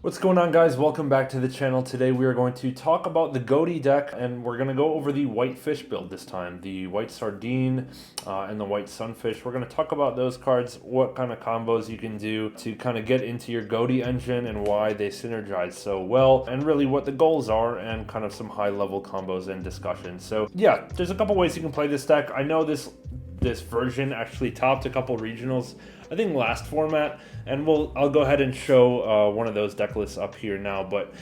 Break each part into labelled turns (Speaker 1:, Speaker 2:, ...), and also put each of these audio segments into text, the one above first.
Speaker 1: What's going on, guys? Welcome back to the channel. Today we are going to talk about the Goti deck, and we're going to go over the white fish build this time. The white sardine and the white sunfish. We're going to talk about those cards, what kind of combos you can do to kind of get into your Goti engine and why they synergize so well, and really what the goals are and kind of some high-level combos and discussion. So yeah, there's a couple ways you can play this deck. I know this version actually topped a couple regionals, I think last format, and I'll go ahead and show one of those deck lists up here now. But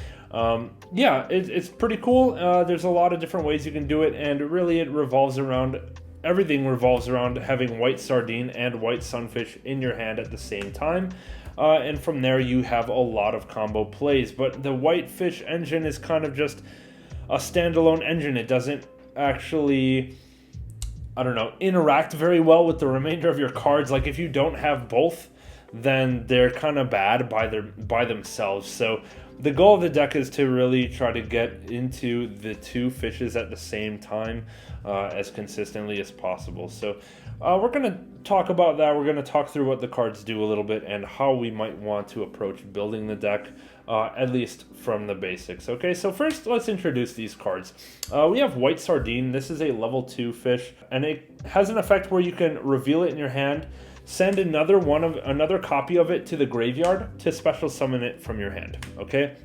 Speaker 1: yeah, it's pretty cool. There's a lot of different ways you can do it, and really everything revolves around having white sardine and white sunfish in your hand at the same time. And from there you have a lot of combo plays. But the white fish engine is kind of just a standalone engine. It doesn't actually, I don't know, interact very well with the remainder of your cards. Like if you don't have both, then they're kind of bad by themselves. So the goal of the deck is to really try to get into the two fishes at the same time as consistently as possible. So we're going to talk about that. We're going to talk through what the cards do a little bit and how we might want to approach building the deck, at least from the basics. Okay, so first let's introduce these cards. We have white sardine. This is a level 2 fish, and it has an effect where you can reveal it in your hand, send another copy of it to the graveyard to special summon it from your hand. Okay,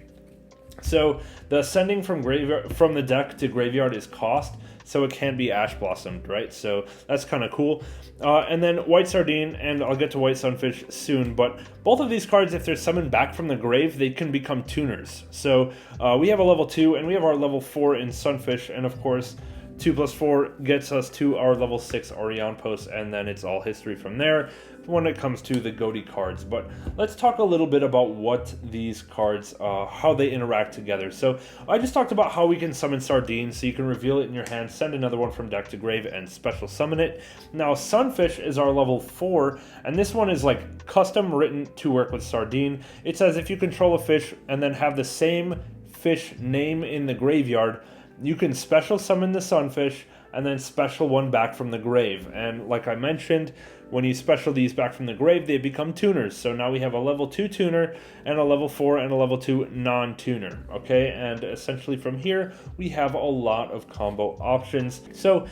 Speaker 1: so the sending from the deck to graveyard is cost, so it can be ash blossomed, right? So that's kind of cool. And then white sardine, and I'll get to white sunfish soon, but both of these cards, if they're summoned back from the grave, they can become tuners. So we have a level 2 and we have our level 4 in sunfish, and of course 2 plus 4 gets us to our level 6 Orion post, and then it's all history from there when it comes to the Goti cards. But let's talk a little bit about what these cards, how they interact together. So I just talked about how we can summon sardine, so you can reveal it in your hand, send another one from deck to grave, and special summon it. Now sunfish is our level 4, and this one is like custom written to work with sardine. It says if you control a fish and then have the same fish name in the graveyard, you can special summon the sunfish and then special one back from the grave. And like I mentioned, when you special these back from the grave, they become tuners. So now we have a level 2 tuner and a level 4 and a level 2 non-tuner. Okay, and essentially from here we have a lot of combo options. So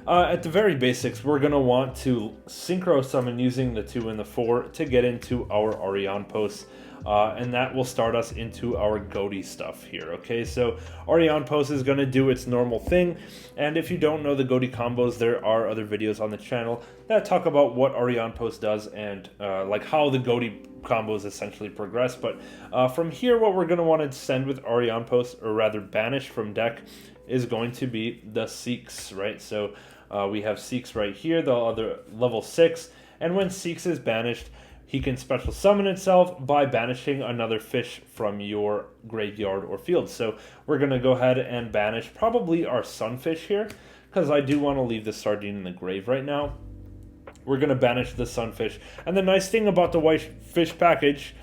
Speaker 1: at the very basics, we're going to want to synchro summon using the 2 and the 4 to get into our Orion posts. And that will start us into our Goti stuff here. Okay, so Orion post is going to do its normal thing, and if you don't know the Goti combos, there are other videos on the channel that talk about what Orion post does and like how the Goti combos essentially progress. But from here, what we're going to want to send with Orion post, or rather banish from deck, is going to be the Seeks, right? So we have Seeks right here, the other level 6, and when Seeks is banished, he can special summon itself by banishing another fish from your graveyard or field. So we're going to go ahead and banish probably our sunfish here, because I do want to leave the sardine in the grave right now. We're going to banish the sunfish. And the nice thing about the white fish package,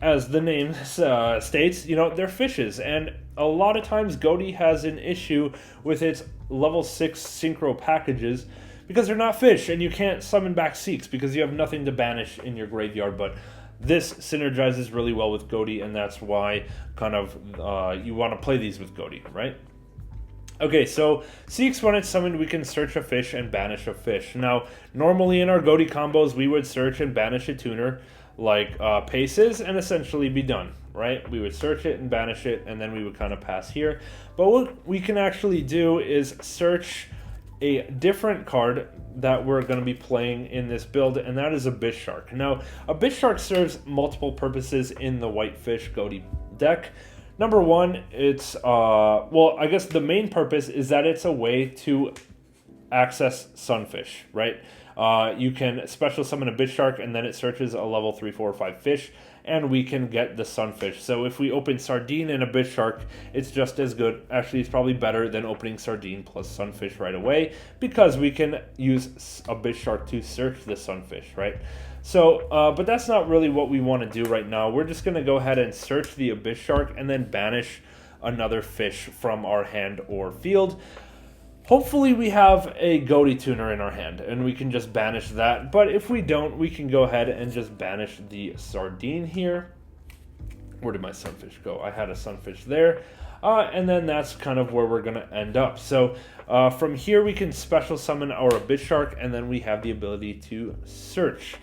Speaker 1: as the name states, you know, they're fishes. And a lot of times Goti has an issue with its level 6 synchro packages, because they're not fish, and you can't summon back Seeks because you have nothing to banish in your graveyard. But this synergizes really well with Goti, and that's why kind of you want to play these with Goti, right? Okay, so Seeks, when it's summoned, we can search a fish and banish a fish. Now, normally in our Goti combos, we would search and banish a tuner like Paces and essentially be done, right? We would search it and banish it, and then we would kind of pass here. But what we can actually do is search a different card that we're going to be playing in this build, and that is a Bishark. Now, a Bishark serves multiple purposes in the Whitefish Goti deck. Number one, it's, well, I guess the main purpose is that it's a way to access Sunfish, right? You can special summon a Bishark, and then it searches a level 3, 4, or 5 fish, and we can get the Sunfish. So if we open Sardine and a Bishark, it's just as good. Actually, it's probably better than opening Sardine plus Sunfish right away, because we can use a Bishark to search the Sunfish, right? So, but that's not really what we want to do right now. We're just going to go ahead and search the Abyss Shark and then banish another fish from our hand or field. Hopefully we have a Goti tuner in our hand and we can just banish that. But if we don't, we can go ahead and just banish the Sardine here. Where did my sunfish go? I had a sunfish there. And then that's kind of where we're going to end up. So from here, we can special summon our abyss shark, and then we have the ability to search.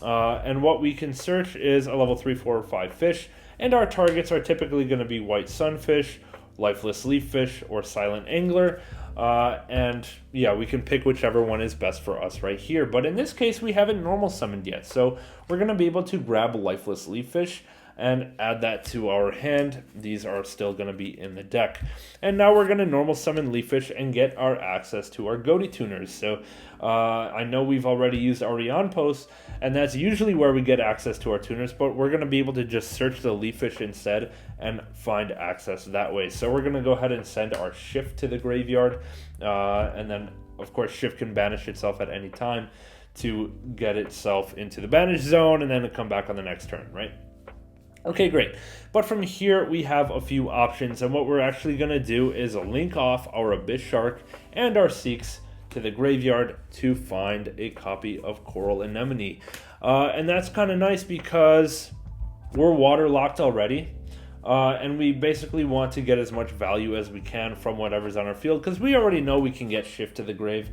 Speaker 1: And what we can search is a level 3, 4, or 5 fish. And our targets are typically going to be white sunfish, lifeless leaf fish, or silent angler. And yeah, we can pick whichever one is best for us right here. But in this case, we haven't normal summoned yet. So we're going to be able to grab lifeless leaf fish and add that to our hand. These are still going to be in the deck. And now we're going to normal summon leaf fish and get our access to our Goti tuners. So I know we've already used our post, and that's usually where we get access to our tuners, but we're going to be able to just search the leaf fish instead and find access that way. So we're going to go ahead and send our shift to the graveyard, and then of course shift can banish itself at any time to get itself into the banish zone, and then it'll come back on the next turn, right? Okay, great. But from here, we have a few options, and what we're actually going to do is link off our Abyss Shark and our Seeks to the graveyard to find a copy of Coral Anemone. And that's kind of nice because we're waterlocked already, and we basically want to get as much value as we can from whatever's on our field, because we already know we can get Shift to the grave,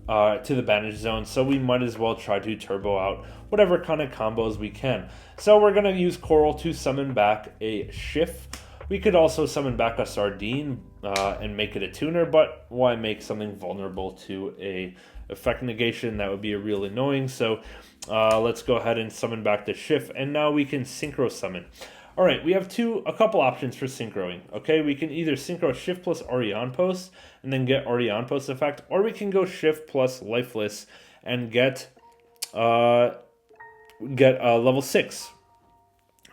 Speaker 1: to the banish zone, so we might as well try to turbo out whatever kind of combos we can. So we're going to use Coral to summon back a Shift. We could also summon back a Sardine and make it a tuner, but why make something vulnerable to a effect negation? That would be real annoying. So let's go ahead and summon back the Shift, and now we can synchro summon. All right, we have a couple options for synchroing. Okay, we can either synchro Shift plus Post and then get Post effect, or we can go Shift plus Lifeless and get level 6.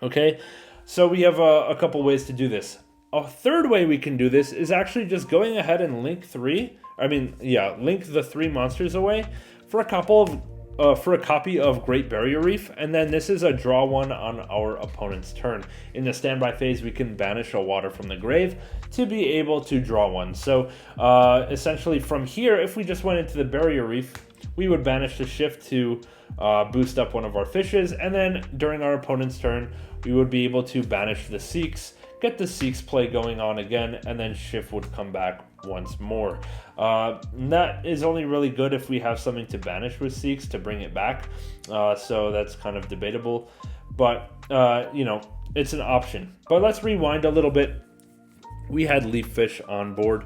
Speaker 1: Okay, so we have a couple ways to do this. A third way we can do this is actually just going ahead and link the 3 monsters away for a copy of Great Barrier Reef, and then this is a draw 1 on our opponent's turn. In the standby phase, we can banish a water from the grave to be able to draw 1. So essentially from here, if we just went into the Barrier Reef, we would banish the Shift to boost up one of our fishes, and then during our opponent's turn, we would be able to banish the Seeks, get the Seeks play going on again, and then Shift would come back once more. That is only really good if we have something to banish with Seeks to bring it back, so that's kind of debatable, but you know, it's an option. But let's rewind a little bit. We had Leaf Fish on board,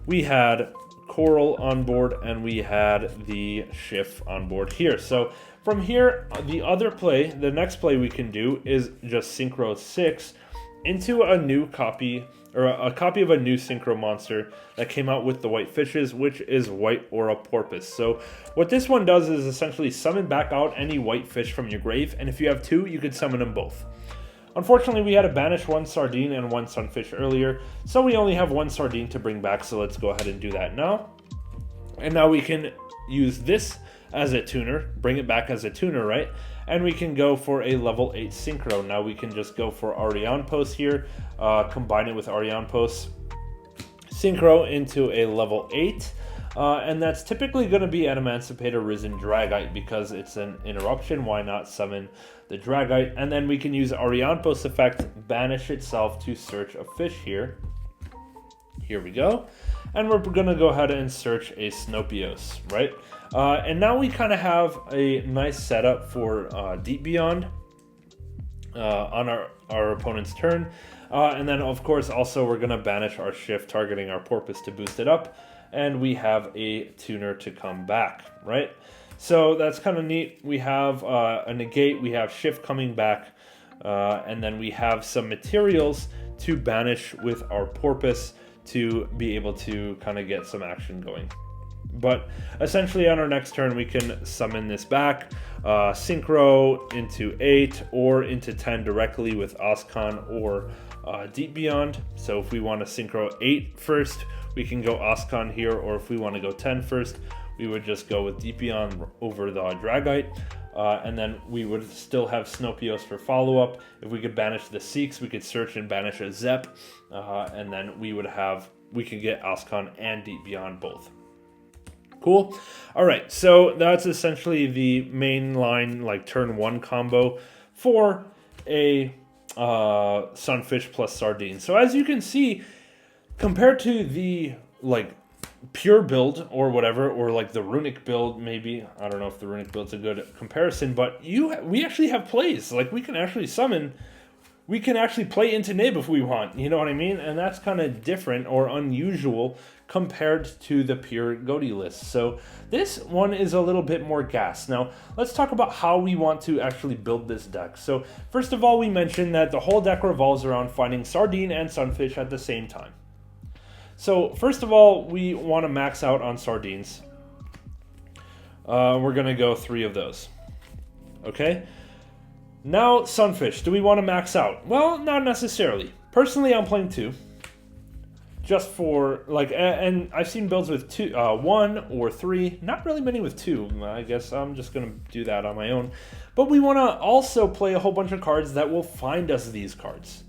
Speaker 1: we had Coral on board, and we had the Shift on board here. So from here, the next play we can do is just synchro 6 into a new copy, or a copy of a new synchro monster that came out with the white fishes, which is White Aura Porpoise. So what this one does is essentially summon back out any white fish from your grave, and if you have 2, you could summon them both. Unfortunately, we had to banish 1 Sardine and 1 Sunfish earlier, so we only have 1 Sardine to bring back, so let's go ahead and do that now. And now we can use this as a tuner, bring it back as a tuner, right? And we can go for a level 8 synchro. Now we can just go for Post here, combine it with Post, synchro into a level 8. And that's typically going to be an Emancipator Risen Dragite because it's an interruption. Why not summon the Dragite? And then we can use Post effect, banish itself to search a fish here. Here we go. And we're going to go ahead and search a Snopios, right? And now we kind of have a nice setup for Deep Beyond on our opponent's turn. And then, of course, also we're going to banish our Shift, targeting our Porpoise to boost it up. And we have a tuner to come back, right? So that's kind of neat. We have a negate, we have Shift coming back, and then we have some materials to banish with our Porpoise to be able to kind of get some action going. But essentially on our next turn, we can summon this back, synchro into 8 or into 10 directly with Oscon or Deep Beyond. So if we want to synchro 8 first, we can go Oscon here, or if we want to go 10 first, we would just go with Deep Beyond over the Dragite. And then we would still have Snopios for follow-up. If we could banish the Seeks, we could search and banish a Zep, and then we could get Oscon and Deep Beyond both. Cool. All right, so that's essentially the main line, like turn 1 combo for a sunfish plus sardine. So as you can see, compared to the like pure build or whatever, or like the runic build, maybe, I don't know if the runic build's a good comparison, but we actually have plays. Like we can actually summon, we can actually play into Nib if we want, you know what I mean? And that's kind of different or unusual compared to the pure Goti list. So this one is a little bit more gas. Now let's talk about how we want to actually build this deck. So first of all, we mentioned that the whole deck revolves around finding sardine and sunfish at the same time. So first of all, we want to max out on sardines. We're going to go 3 of those. Okay. Now sunfish, do we want to max out? Well, not necessarily. Personally, I'm playing 2. Just for like, and I've seen builds with 2, 1 or 3. Not really many with 2. I guess I'm just going to do that on my own. But we want to also play a whole bunch of cards that will find us these cards.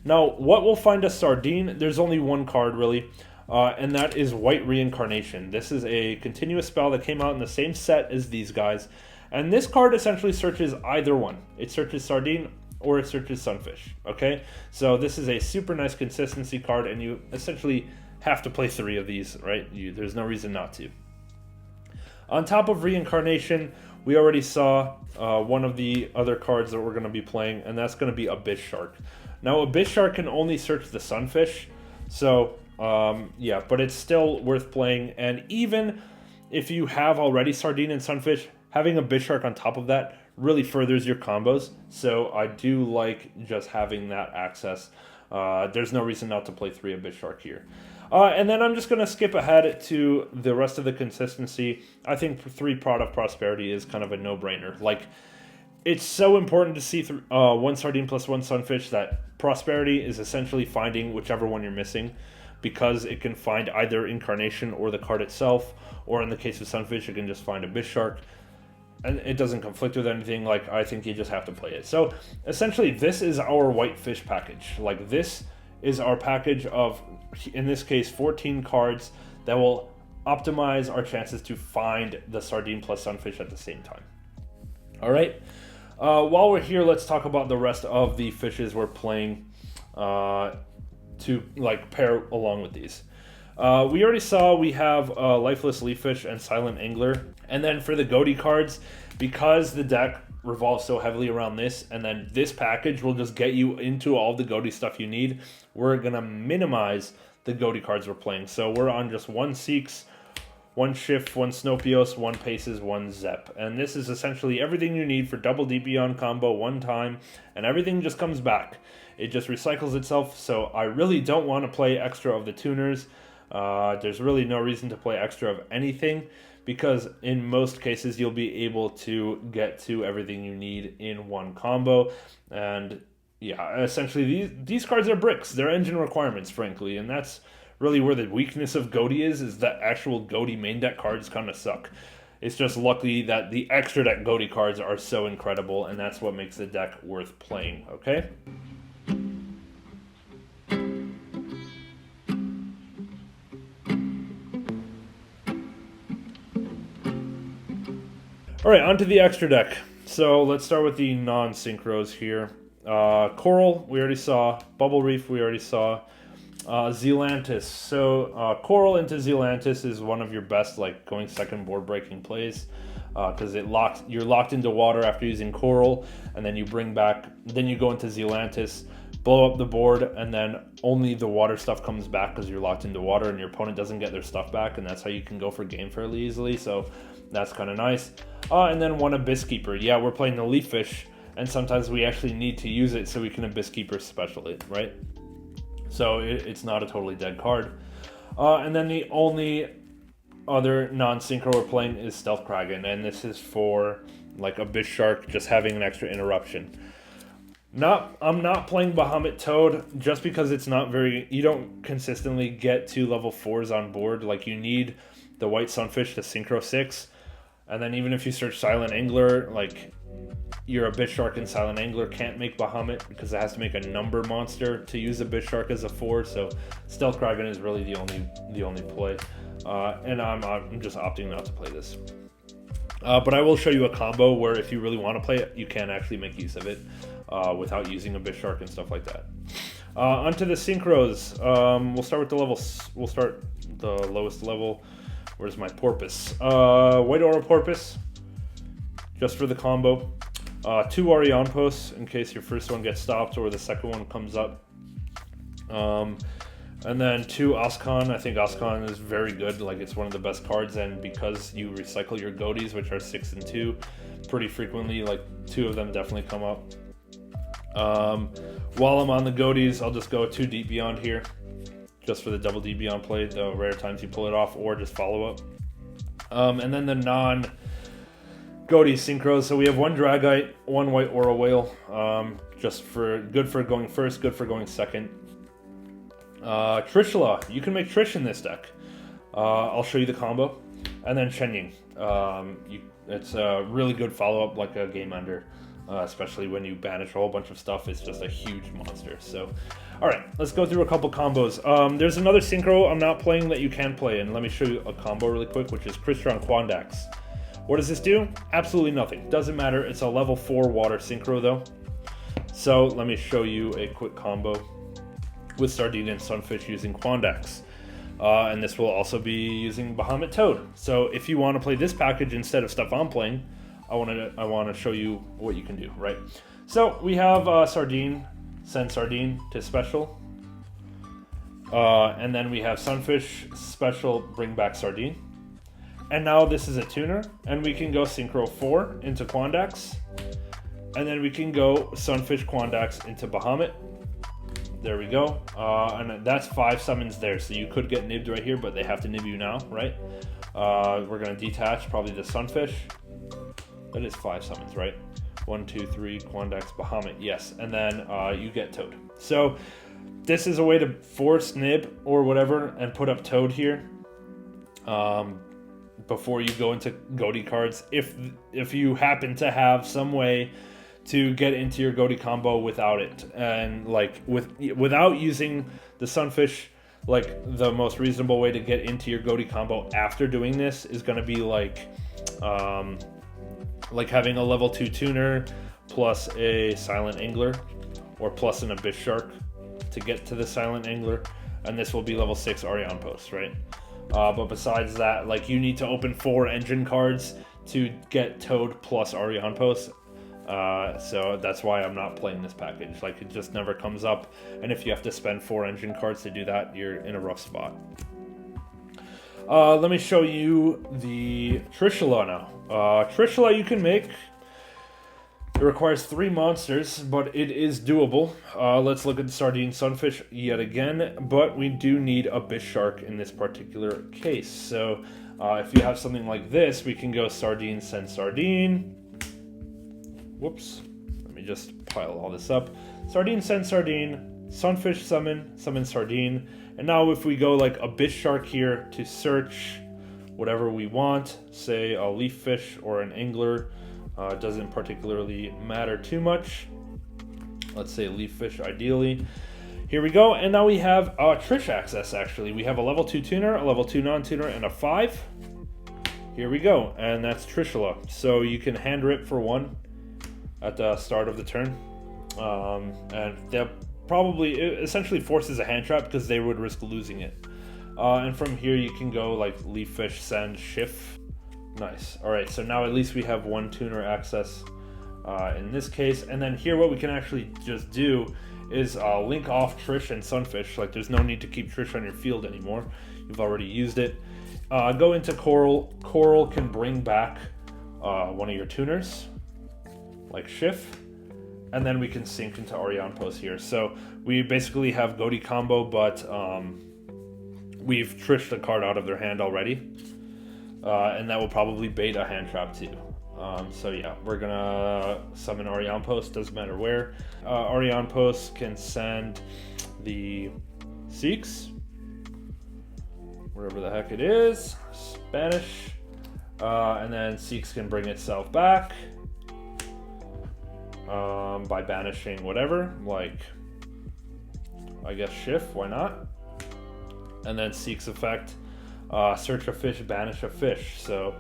Speaker 1: Now, what will find us sardine? There's only one card, really, and that is White Reincarnation. This is a continuous spell that came out in the same set as these guys, and this card essentially searches either one. It searches sardine or it searches sunfish, okay? So this is a super nice consistency card, and you essentially have to play 3 of these, right? There's no reason not to. On top of Reincarnation, we already saw one of the other cards that we're going to be playing, and that's going to be Abyss Shark. Now, Abyss Shark can only search the sunfish, so yeah, but it's still worth playing. And even if you have already sardine and sunfish, having Abyss Shark on top of that really furthers your combos. So I do like just having that access. There's no reason not to play 3 Abyss Shark here. And then I'm just going to skip ahead to the rest of the consistency. I think 3 Prod of Prosperity is kind of a no-brainer. Like, it's so important to see 1 sardine plus 1 sunfish that Prosperity is essentially finding whichever one you're missing, because it can find either Incarnation or the card itself, or in the case of sunfish, it can just find Abyss Shark. And it doesn't conflict with anything. Like, I think you just have to play it. So essentially, this is our white fish package. Like, this is our package of, in this case, 14 cards that will optimize our chances to find the sardine plus sunfish at the same time. All right. While we're here, let's talk about the rest of the fishes we're playing to like pair along with these. We already saw we have Lifeless Leaffish and Silent Angler. And then for the Goti cards, because the deck revolves so heavily around this, and then this package will just get you into all the Goti stuff you need, we're going to minimize the Goti cards we're playing. So we're on just 1 Seeks, 1 Shift, 1 Snopios, 1 Paces, 1 Zep. And this is essentially everything you need for double Deep Beyond combo 1 time, and everything just comes back. It just recycles itself, so I really don't want to play extra of the tuners. There's really no reason to play extra of anything, because in most cases you'll be able to get to everything you need in 1 combo. And yeah, essentially these cards are bricks. They're engine requirements, frankly, and that's really where the weakness of Goti is that actual Goti main deck cards kind of suck. It's just lucky that the extra deck Goti cards are so incredible, and that's what makes the deck worth playing, okay? All right, onto the extra deck. So let's start with the non-synchros here. Coral, we already saw. Bubble Reef, we already saw. Zealantis. So Coral into Zealantis is one of your best, like, going second board breaking plays, because you're locked into water after using Coral, and then you then you go into Zealantis, blow up the board, and then only the water stuff comes back because you're locked into water, and your opponent doesn't get their stuff back, and that's how you can go for game fairly easily. So that's kind of nice. And then 1 Abyss Keeper. Yeah, we're playing the Leaf Fish, and sometimes we actually need to use it so we can Abyss Keeper special it, right? So it's not a totally dead card. And then the only other non-synchro we're playing is Stealth Kraken, and this is for like Abyss Shark, just having an extra interruption. I'm not playing Bahamut Toad just because it's not you don't consistently get to level 4s on board. Like, you need the White Sunfish to synchro 6, and then even if you search Silent Angler, like, your Abyss Shark and Silent Angler can't make Bahamut because it has to make a number monster to use Abyss Shark as a 4. So Stealth Kraken is really the only play, and I'm just opting not to play this. But I will show you a combo where if you really want to play it, you can actually make use of it. without using a Bishark and stuff like that. Onto the synchros. We'll start with the levels. We'll start the lowest level. Where's my Porpoise? White Aura Porpoise, just for the combo. 2 Arion posts in case your first one gets stopped or the second one comes up. And then 2 Oscon. I think Oscon is very good. Like, it's one of the best cards, and because you recycle your Gotis, which are 6 and 2, pretty frequently, like 2 of them definitely come up. While I'm on the Gotis, I'll just go 2 Deep Beyond here, just for the double Deep Beyond play, the rare times you pull it off, or just follow up. And then the non-Goti synchros. So we have 1 Dragite, 1 White Aura Whale, just for good for going first, good for going second. Trishula, you can make Trish in this deck. I'll show you the combo. And then Shenying. It's a really good follow-up, like a game ender, especially when you banish a whole bunch of stuff. It's just a huge monster. So, all right, let's go through a couple combos. There's another synchro I'm not playing that you can play, and let me show you a combo really quick, which is Crystron Quandax. What does this do? Absolutely nothing. Doesn't matter. It's a level 4 water synchro, though. So let me show you a quick combo with Sardine and Sunfish using Quandax. And this will also be using Bahamut Toad. So if you want to play this package instead of stuff I'm playing, I want to show you what you can do, right? So we have Sardine, send Sardine to special. And then we have Sunfish, special, bring back Sardine. And now this is a tuner, and we can go Synchro 4 into Quandax. And then we can go Sunfish Quandax into Bahamut. There we go. And that's 5 summons there, so you could get nibbed right here, but they have to nib you now, right? We're going to detach probably the Sunfish. That is 5 summons, right? 1, 2, 3, Quandax, Bahamut, yes. And then you get Toad. So this is a way to force nib or whatever and put up Toad here. Before you go into Goti cards, if you happen to have some way to get into your Goti combo without it, and like without using the Sunfish, like the most reasonable way to get into your Goti combo after doing this is going to be like having a level 2 tuner plus a Silent Angler, or plus an Abyss Shark to get to the Silent Angler, and this will be level 6 Arion Post, right? But besides that, like, you need to open 4 engine cards to get Toad plus Arion Post. So that's why I'm not playing this package. Like, it just never comes up. And if you have to spend 4 engine cards to do that, you're in a rough spot. Let me show you the Trishula now. Trishula you can make. It requires 3 monsters, but it is doable. Let's look at Sardine Sunfish yet again, but we do need a Abyss Shark in this particular case. So if you have something like this, we can go Sardine, send Sardine. Whoops. Let me just pile all this up. Sardine, send Sardine. Sunfish, summon, summon Sardine. And now if we go like Abyss Shark here to search whatever we want, say a Leaf Fish or an Angler, it doesn't particularly matter too much. Let's say Leaf Fish ideally. Here we go, and now we have Trish access actually. We have a level 2 tuner, a level 2 non-tuner, and a 5. Here we go, and that's Trishula. So you can hand rip for 1 at the start of the turn. And that probably essentially forces a hand trap because they would risk losing it. And from here you can go like Leaf Fish, send, shift. Nice. All right, so now at least we have 1 tuner access in this case. And then here what we can actually just do is link off Trish and Sunfish. Like, there's no need to keep Trish on your field anymore. You've already used it. Go into Coral. Coral can bring back one of your tuners, like Shift. And then we can sync into Arion Post here. So we basically have Goti combo, but we've Trished a card out of their hand already. And that will probably bait a hand trap too. So yeah, we're gonna summon Arion Post, doesn't matter where. Arion Post can send the Seeks, wherever the heck it is, Spanish, and then Seeks can bring itself back by banishing whatever, like, I guess Shift, why not? And then Seeks effect, search a fish, banish a fish. So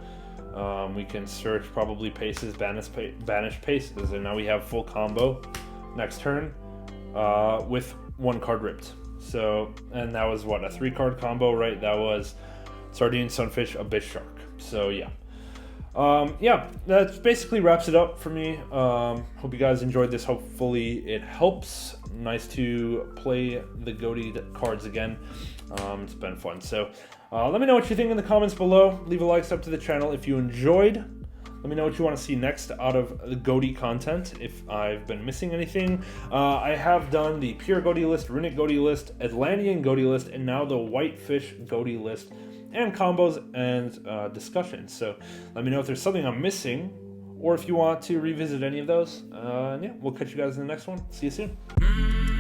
Speaker 1: we can search probably Paces, banish Paces, and now we have full combo next turn with 1 card ripped. So, and that was what, a 3-card combo, right? That was Sardine, Sunfish, Abyss Shark. So yeah. Yeah, that basically wraps it up for me. Hope you guys enjoyed this. Hopefully it helps. Nice to play the Goti cards again. It's been fun. So let me know what you think in the comments below. Leave a like, sub to the channel if you enjoyed. Let me know what you want to see next out of the Goti content, if I've been missing anything. I have done the Pure Goti list, Runic Goti list, Atlantean Goti list, and now the Whitefish Goti list, and combos and discussions. So let me know if there's something I'm missing, or if you want to revisit any of those. And yeah, we'll catch you guys in the next one. See you soon.